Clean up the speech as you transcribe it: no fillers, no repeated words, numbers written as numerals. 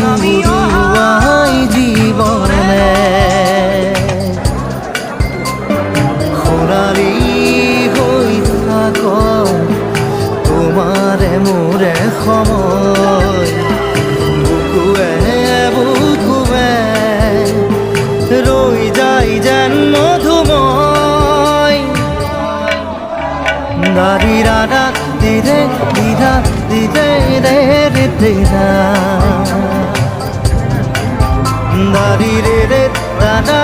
গুরুয়াই জীবনে সোণালী হৈ থাক তোমাৰে মোৰে সময় বুকুৱে বুকুৱে ৰৈ যায় যেন মধুময় দাৰি ৰাধা দিদে দিদা দিদে ৰে ৰে দিদা দাৰি ৰে ৰে দাদা